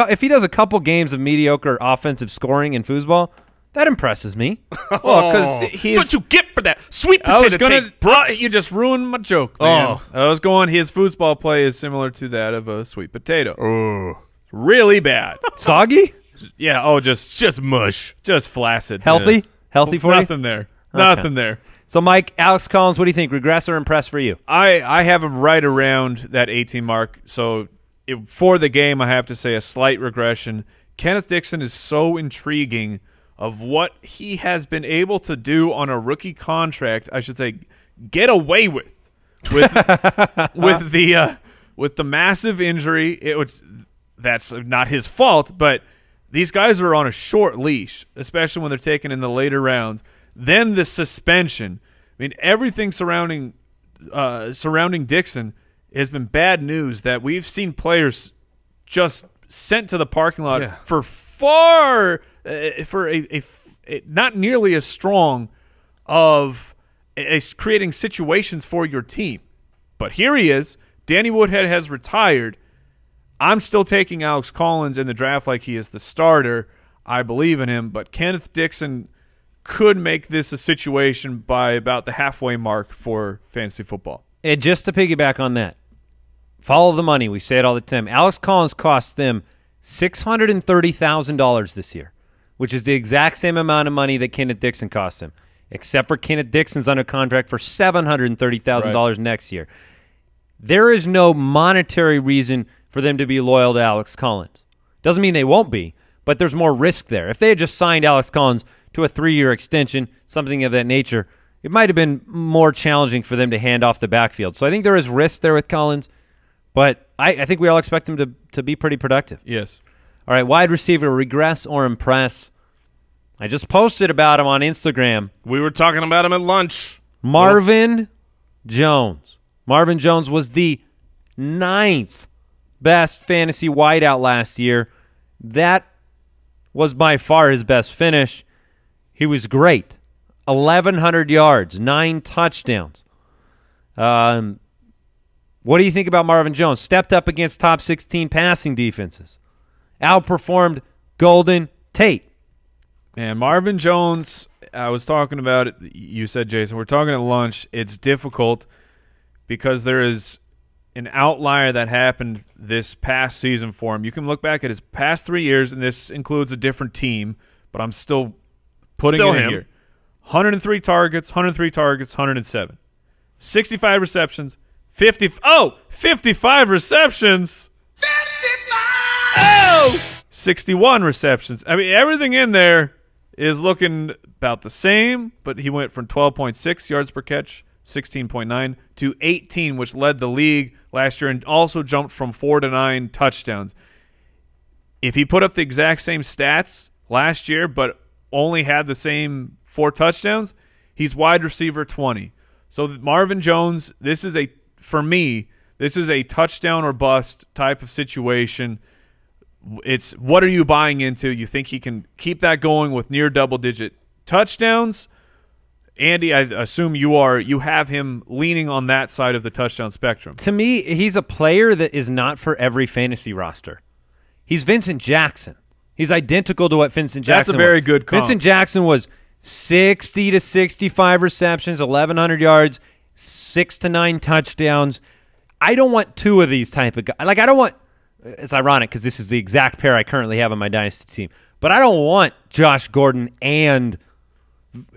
if he does a couple games of mediocre offensive scoring in foosball, that impresses me. Well, because That's what you get for that sweet I potato was gonna. take, Brooks. You just ruined my joke, man. Oh. I was going. His foosball play is similar to that of a sweet potato. Oh, Really bad. Soggy? Yeah. Oh, just mush. just flaccid. Healthy? Healthy for you? Nothing there. Nothing there. So, Mike, Alex Collins, what do you think? Regress or impress for you? I have him right around that 18 mark. So for the game, I have to say a slight regression. Kenneth Dixon is so intriguing of what he has been able to do on a rookie contract. I should say, get away with with the massive injury. That's not his fault, but these guys are on a short leash, especially when they're taken in the later rounds. Then the suspension. I mean, everything surrounding Dixon has been bad news. That we've seen players just sent to the parking lot for a not nearly as strong of creating situations for your team. But here he is. Danny Woodhead has retired. I'm still taking Alex Collins in the draft like he is the starter. I believe in him, but Kenneth Dixon could make this a situation by about the halfway mark for fantasy football. And just to piggyback on that, follow the money. We say it all the time. Alex Collins cost them $630,000 this year, which is the exact same amount of money that Kenneth Dixon cost him, except for Kenneth Dixon's under contract for $730,000 next year. There is no monetary reason for them to be loyal to Alex Collins. Doesn't mean they won't be, but there's more risk there. If they had just signed Alex Collins to a 3-year extension, something of that nature, it might have been more challenging for them to hand off the backfield. So I think there is risk there with Collins, but I think we all expect him to be pretty productive. Yes. All right, wide receiver, regress or impress? I just posted about him on Instagram. We were talking about him at lunch. Marvin Jones. Marvin Jones was the 9th best fantasy wideout last year. That was by far his best finish. He was great. 1,100 yards, 9 touchdowns. What do you think about Marvin Jones? Stepped up against top 16 passing defenses. Outperformed Golden Tate. And Marvin Jones, I was talking about it. You said, Jason, we're talking at lunch. It's difficult because there is an outlier that happened this past season for him. You can look back at his past 3 years, and this includes a different team, but I'm still putting it in here. 103 targets, 107. 65 receptions, 55 receptions. 55! Oh! 61 receptions. I mean, everything in there is looking about the same, but he went from 12.6 yards per catch, 16.9, to 18, which led the league last year, and also jumped from 4 to 9 touchdowns. If he put up the exact same stats last year, but only had the same 4 touchdowns, he's wide receiver 20. So Marvin Jones, for me, this is a touchdown or bust type of situation. It's what are you buying into? You think he can keep that going with near double-digit touchdowns? Andy, I assume you have him leaning on that side of the touchdown spectrum. To me, he's a player that is not for every fantasy roster. He's Vincent Jackson. He's identical to what Vincent Jackson was. That's a very good comp. Vincent Jackson was 60 to 65 receptions, 1,100 yards, 6 to 9 touchdowns. I don't want 2 of these type of guys. Like, I don't want – it's ironic because this is the exact pair I currently have on my dynasty team. But I don't want Josh Gordon and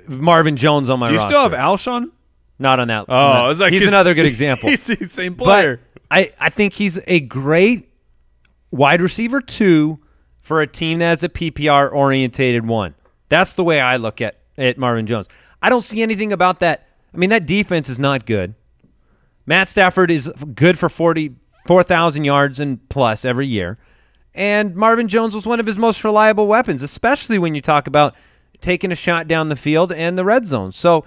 Marvin Jones on my roster. Do you still have Alshon? Not on that. Oh, it's like he's another good example. He's the same player. But I think he's a great wide receiver 2 for a team that has a PPR-orientated one. That's the way I look at Marvin Jones. I don't see anything about that. I mean, that defense is not good. Matt Stafford is good for 4,000 yards and plus every year. And Marvin Jones was one of his most reliable weapons, especially when you talk about taking a shot down the field and the red zone. So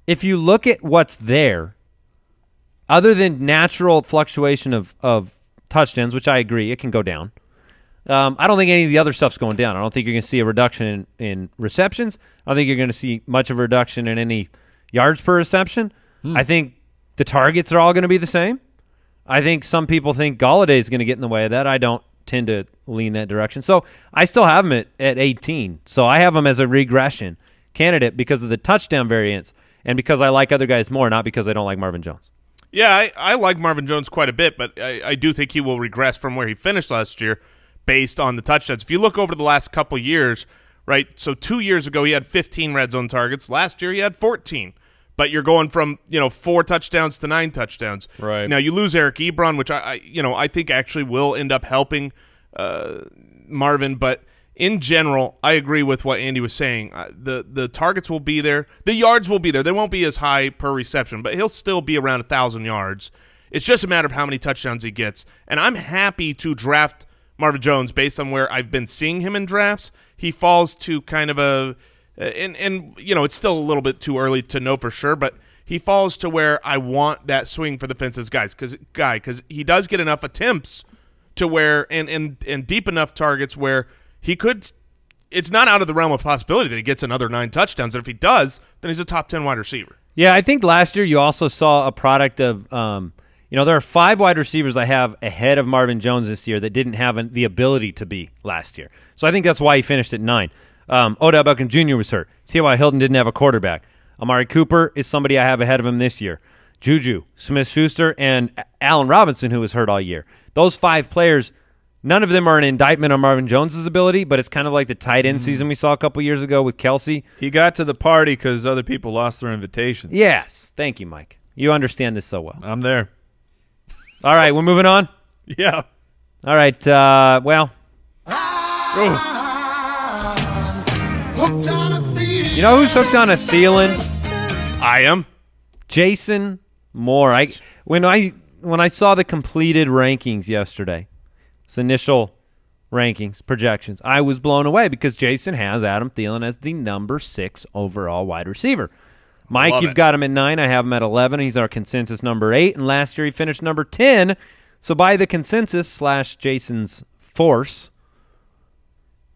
if you look at what's there, other than natural fluctuation of touchdowns, which I agree, it can go down. I don't think any of the other stuff's going down. I don't think you're going to see a reduction in receptions. I don't think you're going to see much of a reduction in any yards per reception. I think the targets are all going to be the same. I think some people think Galladay is going to get in the way of that. I don't tend to lean that direction. So I still have him at 18. So I have him as a regression candidate because of the touchdown variance and because I like other guys more, not because I don't like Marvin Jones. Yeah, I like Marvin Jones quite a bit, but I do think he will regress from where he finished last year based on the touchdowns. If you look over the last couple years, right, so 2 years ago he had 15 red zone targets. Last year he had 14. But you're going from 4 touchdowns to 9 touchdowns. Right. Now you lose Eric Ebron, which I think actually will end up helping Marvin. But in general, I agree with what Andy was saying. The targets will be there, the yards will be there. They won't be as high per reception, but he'll still be around 1,000 yards. It's just a matter of how many touchdowns he gets. And I'm happy to draft Marvin Jones based on where I've been seeing him in drafts. He falls to kind of a and it's still a little bit too early to know for sure, but he falls to where I want that swing for the fences guys because he does get enough attempts to where and deep enough targets where he could. It's not out of the realm of possibility that he gets another 9 touchdowns. And if he does, then he's a top 10 wide receiver. Yeah, I think last year you also saw a product of there are 5 wide receivers I have ahead of Marvin Jones this year that didn't have the ability to be last year. So I think that's why he finished at 9. Odell Beckham Jr. was hurt. T.Y. Hilton didn't have a quarterback. Amari Cooper is somebody I have ahead of him this year. Juju, Smith-Schuster, and Allen Robinson, who was hurt all year. Those 5 players, none of them are an indictment on Marvin Jones' ability, but it's kind of like the tight end season we saw a couple years ago with Kelsey. He got to the party because other people lost their invitations. Yes. Thank you, Mike. You understand this so well. I'm there. All right, we're moving on? Yeah. All right, you know who's hooked on a Thielen? I am. Jason Moore. When I saw the completed rankings yesterday, this initial rankings, projections, I was blown away because Jason has Adam Thielen as the number 6 overall wide receiver. Mike, you've got him at 9. I have him at 11. He's our consensus number 8, and last year he finished number 10. So by the consensus / Jason's force,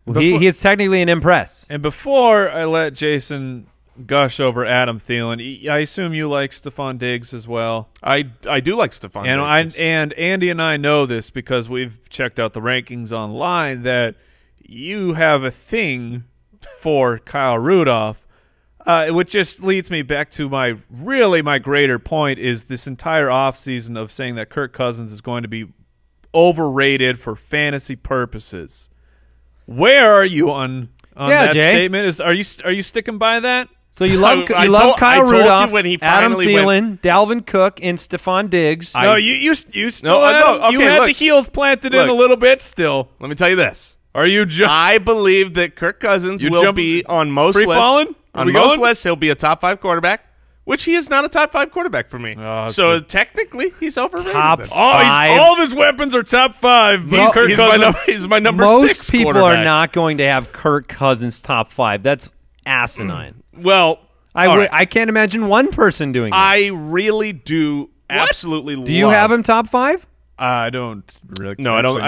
he is technically an impress. And before I let Jason gush over Adam Thielen, I assume you like Stephon Diggs as well. I do like Stephon Diggs. And Andy and I know this because we've checked out the rankings online that you have a thing for Kyle Rudolph, which just leads me back to my greater point is this entire offseason of saying that Kirk Cousins is going to be overrated for fantasy purposes. Where are you on that Jay. statement? Are you sticking by that? So you love Kyle Rudolph, you when he Adam finally Thielen, Dalvin Cook, and Stephon Diggs. No, you still had the heels planted in a little bit still. Let me tell you this. Are you I believe that Kirk Cousins will be on most lists. Free-falling? On most lists, he'll be a top 5 quarterback, which he is not a top 5 quarterback for me. So technically, he's overrated. Top 5. All of his weapens are top 5. He's my number 6 Most people quarterback. are not going to have Kirk Cousins top 5. That's asinine. Well, I can't imagine one person doing that. I really do absolutely love. Do you have him top 5? I don't really. No, I don't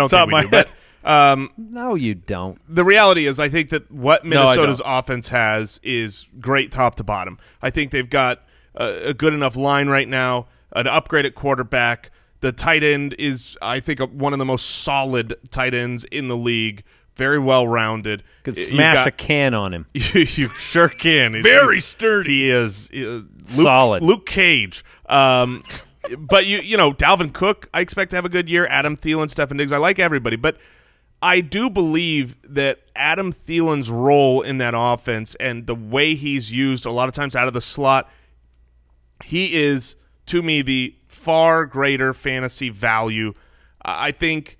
think we do. But no, you don't. the reality is, I think that what Minnesota's offense has is great top to bottom. I think they've got a good enough line right now, an upgraded quarterback. The tight end is, I think, one of the most solid tight ends in the league. Very well-rounded. Could smash a can on him. You sure can. Very sturdy. He is solid. Luke Cage. But you know, Dalvin Cook, I expect to have a good year. Adam Thielen, Stephon Diggs. I like everybody, but I do believe that Adam Thielen's role in that offense and the way he's used a lot of times out of the slot, he is, to me, the far greater fantasy value. I think,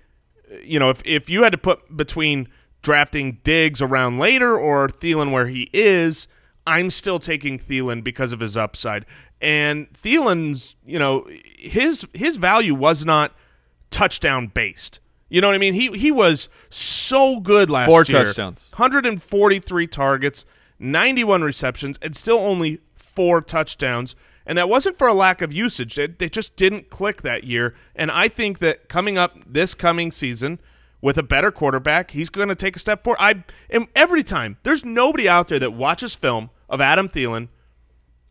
you know, if you had to put between drafting Diggs around later or Thielen where he is, I'm still taking Thielen because of his upside. And Thielen's, you know, his value was not touchdown based. You know what I mean? He was so good last year. 4 touchdowns. 143 targets, 91 receptions, and still only 4 touchdowns. And that wasn't for a lack of usage. They just didn't click that year. And I think that coming up this coming season with a better quarterback, he's going to take a step forward. And every time, there's nobody out there that watches film of Adam Thielen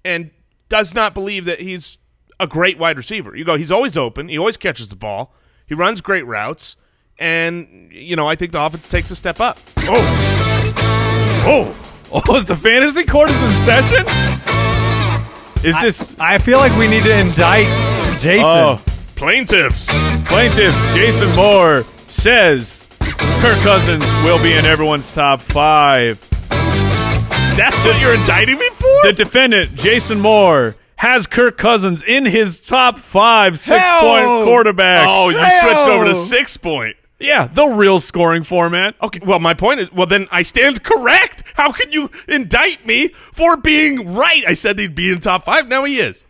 and does not believe that he's a great wide receiver. You go, he's always open. He always catches the ball. He runs great routes. And, you know, I think the offense takes a step up. Oh, the fantasy court is in session? I feel like we need to indict Jason. Plaintiffs. Plaintiff Jason Moore says Kirk Cousins will be in everyone's top 5. That's what you're indicting me for? The defendant, Jason Moore, has Kirk Cousins in his top 5 6-point quarterbacks. Oh, you switched over to 6-point. Yeah, the real scoring format. Okay, well, my point is, well, then I stand correct. How can you indict me for being right? I said he'd be in top 5. Now he is.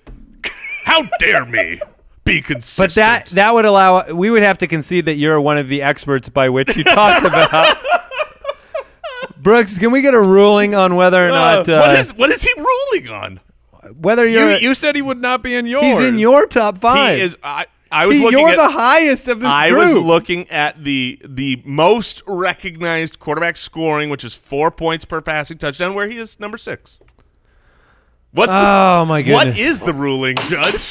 How dare me be consistent? But that would allow, we would have to concede that you're one of the experts by which you talked about. Brooks, can we get a ruling on whether or not what is he ruling on? Whether you said he would not be in yours. He's in your top 5. He is. I was looking you're at the highest of this I group. was looking at the most recognized quarterback scoring, which is 4 points per passing touchdown, where he is number 6. My goodness! What is the ruling, Judge?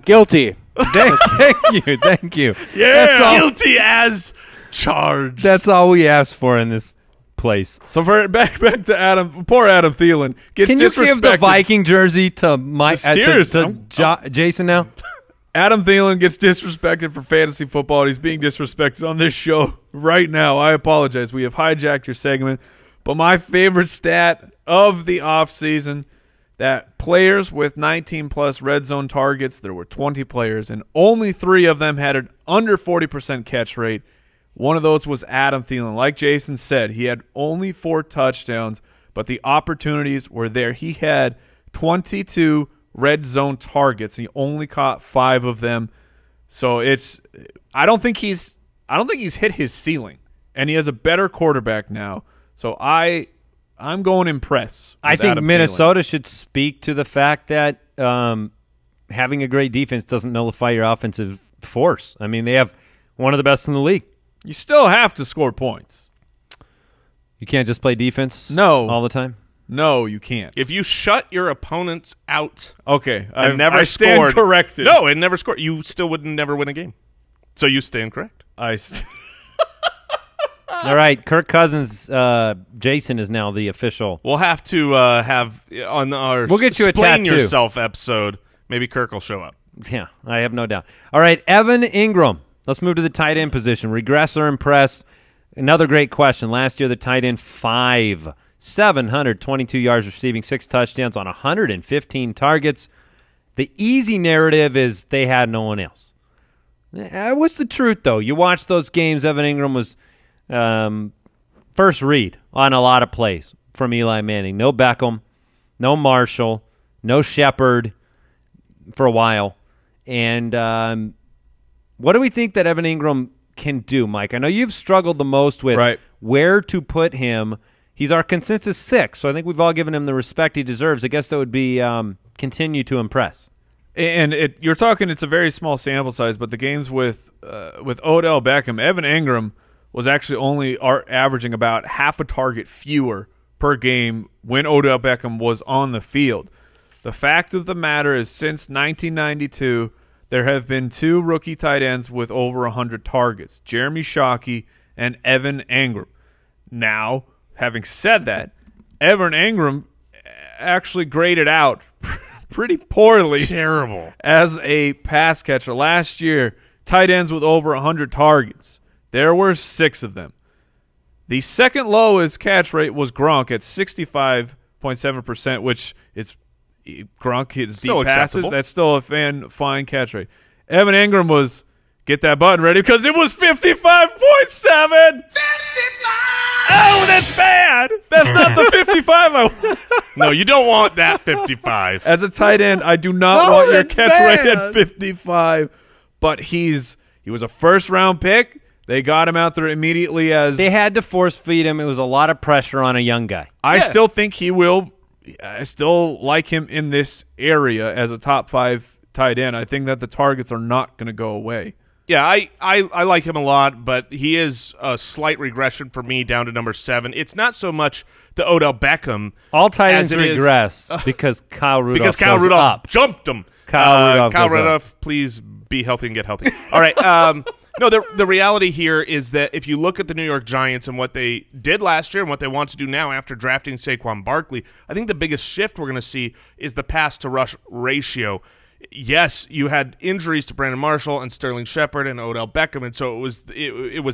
Guilty. Thank you. Yeah, guilty as charged. That's all we asked for in this place. So back to Adam. Poor Adam Thielen gets Can you disrespected. give the Viking jersey to Jason now? Adam Thielen gets disrespected for fantasy football, and he's being disrespected on this show right now. I apologize. We have hijacked your segment. But my favorite stat of the offseason, that players with 19-plus red zone targets, there were 20 players, and only 3 of them had an under 40% catch rate. One of those was Adam Thielen. Like Jason said, he had only 4 touchdowns, but the opportunities were there. He had 22 red zone targets. He only caught 5 of them. So I don't think he's hit his ceiling, and he has a better quarterback now. So I'm going impress. I think Adam Minnesota Thielen. should speak to the fact that having a great defense doesn't nullify your offensive force. I mean, they have one of the best in the league. You still have to score points. You can't just play defense all the time? No, you can't. If you shut your opponents out, okay, I stand scored. Corrected. No, and never scored. You still would never win a game. So you stand correct. All right, Kirk Cousins, Jason is now the official. We'll have to have on our We'll get you a Explain tattoo. Yourself episode. Maybe Kirk will show up. Yeah, I have no doubt. All right, Evan Engram. Let's move to the tight end position. Regress or impress? Another great question. Last year, the tight end 5, 722 yards receiving, 6 touchdowns on 115 targets. The easy narrative is they had no one else. What's the truth, though? You watch those games, Evan Engram was first read on a lot of plays from Eli Manning. No Beckham, no Marshall, no Shepard for a while. And what do we think that Evan Engram can do, Mike? I know you've struggled the most with where to put him. He's our consensus 6, so I think we've all given him the respect he deserves. I guess that would be continue to impress. And you're talking, it's a very small sample size, but the games with Odell Beckham, Evan Engram was actually only averaging about half a target fewer per game when Odell Beckham was on the field. The fact of the matter is, since 1992, there have been 2 rookie tight ends with over 100 targets, Jeremy Shockey and Evan Engram. Now, having said that, Evan Engram actually graded out pretty poorly. Terrible. As a pass catcher. Last year, tight ends with over 100 targets, there were 6 of them. The second lowest catch rate was Gronk at 65.7%, which is Gronk hits deep passes. Acceptable. That's still a fine catch rate. Evan Engram was, get that button ready, because it was 55.7. 55! Oh, that's bad. That's not the 55 I want. No, you don't want that 55. As a tight end, I do not want your catch rate at 55. But he was a first-round pick. They got him out there immediately as they had to force feed him. It was a lot of pressure on a young guy. I still think he will. I still like him in this area as a top 5 tight end. I think that the targets are not going to go away. Yeah, I like him a lot, but he is a slight regression for me down to number 7. It's not so much the Odell Beckham. All tight ends as it regress because Kyle Rudolph because Kyle goes Rudolph up. jumped him. Kyle Rudolph, please be healthy and get healthy. All right. No, the reality here is that if you look at the New York Giants and what they did last year and what they want to do now after drafting Saquon Barkley, I think the biggest shift we're going to see is the pass-to-rush ratio. yes, you had injuries to Brandon Marshall and Sterling Shepard and Odell Beckham, and so it was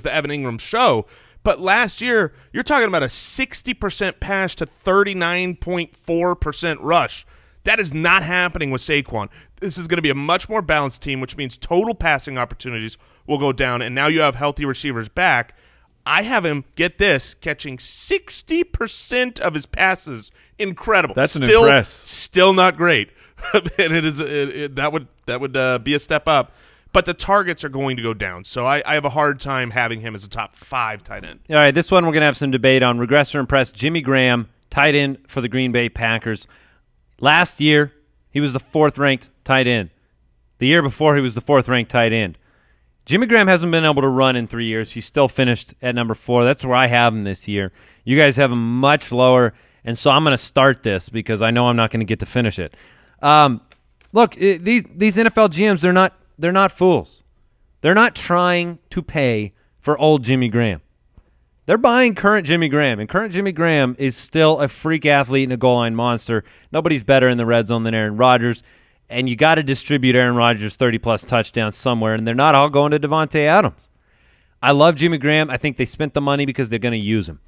the Evan Engram show. But last year, you're talking about a 60% pass to 39.4% rush. That is not happening with Saquon. This is going to be a much more balanced team, which means total passing opportunities will go down, and now you have healthy receivers back. I have him, get this, catching 60% of his passes. Incredible. That's an impress. Still not great. And that would be a step up. But the targets are going to go down. So I have a hard time having him as a top 5 tight end. All right, this one we're going to have some debate on. Regress or impress, Jimmy Graham, tight end for the Green Bay Packers. Last year, he was the 4th-ranked tight end. The year before, he was the 4th-ranked tight end. Jimmy Graham hasn't been able to run in 3 years. He's still finished at number 4. That's where I have him this year. You guys have him much lower, and so I'm going to start this because I know I'm not going to get to finish it. Look, these NFL GMs, they're not fools. They're not trying to pay for old Jimmy Graham. They're buying current Jimmy Graham, and current Jimmy Graham is still a freak athlete and a goal line monster. Nobody's better in the red zone than Aaron Rodgers, and you got to distribute Aaron Rodgers' 30-plus touchdowns somewhere, and they're not all going to Devontae Adams. I love Jimmy Graham. I think they spent the money because they're going to use him,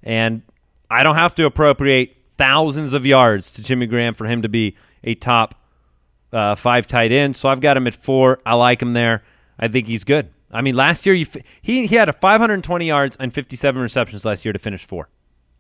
and I don't have to appropriate thousands of yards to Jimmy Graham for him to be a top 5 tight end, so I've got him at 4. I like him there. I think he's good. I mean, last year he had a 520 yards and 57 receptions last year to finish 4.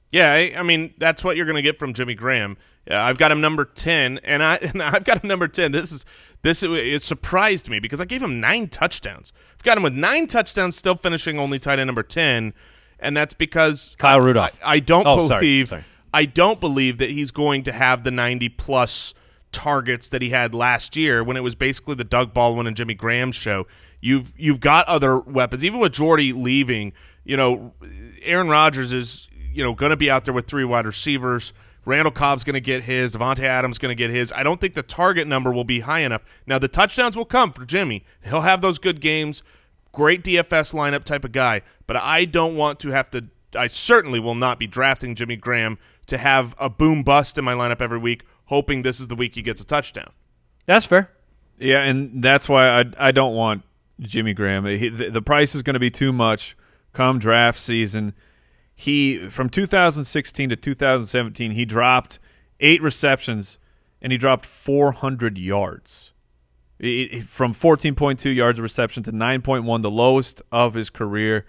Yeah, I mean, that's what you're going to get from Jimmy Graham. I've got him number 10, and I've got him number 10. It surprised me because I gave him 9 touchdowns. I've got him with 9 touchdowns, still finishing only tight end number 10, and that's because Kyle Rudolph. I don't believe sorry. I don't believe that he's going to have the 90-plus targets that he had last year when it was basically the Doug Baldwin and Jimmy Graham show. You've got other weapons. Even with Jordy leaving, Aaron Rodgers is going to be out there with 3 wide receivers. Randall Cobb's going to get his. Devontae Adams going to get his. I don't think the target number will be high enough. Now, the touchdowns will come for Jimmy. He'll have those good games. Great DFS lineup type of guy. But I don't want to have to – I certainly will not be drafting Jimmy Graham to have a boom-bust in my lineup every week, hoping this is the week he gets a touchdown. That's fair. Yeah, and that's why I don't want Jimmy Graham. The price is going to be too much come draft season. From 2016 to 2017, he dropped 8 receptions, and he dropped 400 yards. From 14.2 yards a reception to 9.1, the lowest of his career.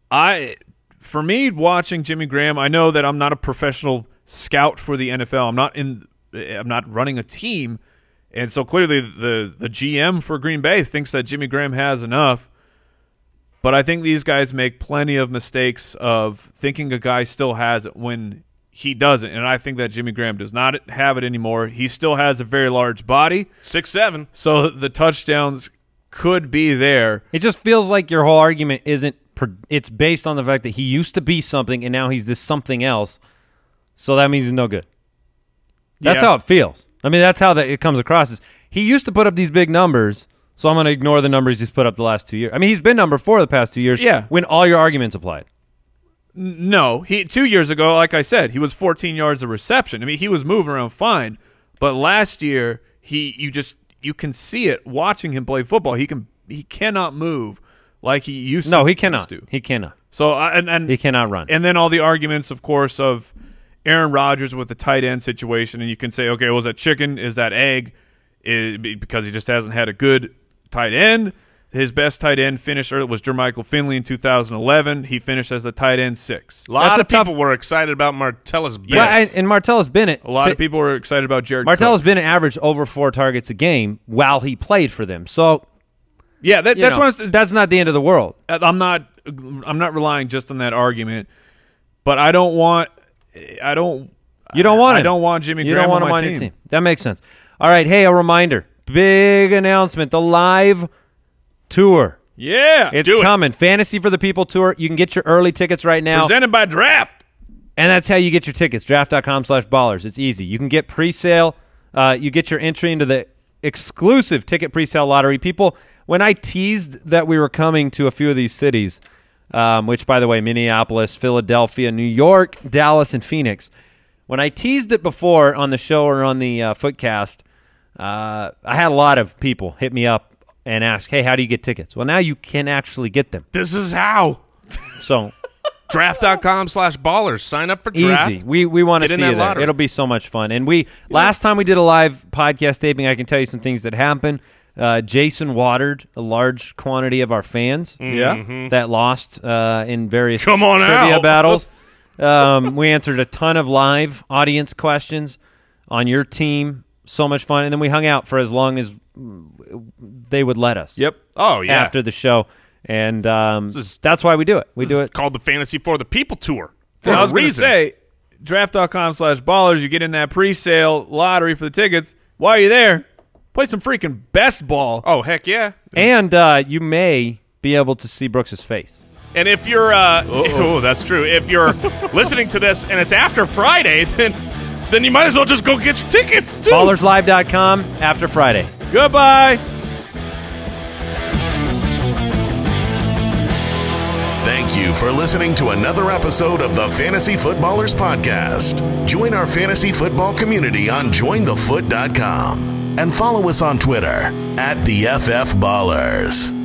For me, watching Jimmy Graham, I know that I'm not a professional scout for the NFL. I'm not running a team, and so clearly the GM for Green Bay thinks that Jimmy Graham has enough. But I think these guys make plenty of mistakes of thinking a guy still has it when he doesn't, and I think that Jimmy Graham does not have it anymore. He still has a very large body. 6'7". So the touchdowns could be there. It just feels like your whole argument isn't – it's based on the fact that he used to be something and now he's this something else, so that means he's no good. That's how it feels. I mean, that's how it comes across. Is he used to put up these big numbers, so I'm going to ignore the numbers he's put up the last 2 years. I mean, he's been number 4 the past 2 years when all your arguments applied. No, 2 years ago, like I said, he was 14 yards of reception. I mean, he was moving around fine, but last year you can see it watching him play football. He cannot move like he used to. No, he cannot. He cannot. So and he cannot run. And then all the arguments, of course, of Aaron Rodgers with the tight end situation, and you can say, okay, was that chicken? Is that egg? Because he just hasn't had a good tight end. His best tight end finisher was Jermichael Finley in 2011. He finished as the tight end 6. A lot of people were excited about Martellus Bennett. Yeah, and Martellus Bennett. A lot of people were excited about Jared Martellus Cook. Bennett averaged over 4 targets a game while he played for them. So, yeah, that's not the end of the world. I'm not relying just on that argument, but I don't want Jimmy Graham on my team. That makes sense. All right, hey, a reminder. Big announcement. The live tour. Yeah. It's coming. Fantasy for the People tour. You can get your early tickets right now. Presented by Draft. And that's how you get your tickets. Draft.com/ballers. It's easy. You can get pre-sale. You get your entry into the exclusive ticket pre-sale lottery. People, when I teased that we were coming to a few of these cities, which, by the way, Minneapolis, Philadelphia, New York, Dallas, and Phoenix, when I teased it before on the show or on the Footcast, I had a lot of people hit me up and ask, hey, how do you get tickets? Well, now you can actually get them. This is how. So draft.com/ballers. Sign up for draft. easy. We want to Get in see that you there. lottery. It'll be so much fun. And last time we did a live podcast taping, I can tell you some things that happened. Jason watered a large quantity of our fans that lost in various Come on trivia out. battles. We answered a ton of live audience questions on your team. So much fun. And then we hung out for as long as they would let us. Yep. Oh, yeah. After the show. And that's why we do it. We do it. Called the Fantasy for the People Tour. For I a was going to reason. say, draft.com/ballers, you get in that pre-sale lottery for the tickets. While you're there, play some freaking best ball. Oh, heck yeah. And you may be able to see Brooks's face. And if you're that's true. If you're listening to this and it's after Friday, then you might as well just go get your tickets too. BallersLive.com after Friday. Goodbye. Thank you for listening to another episode of the Fantasy Footballers Podcast. Join our fantasy football community on jointhefoot.com and follow us on Twitter @TheFFBallers.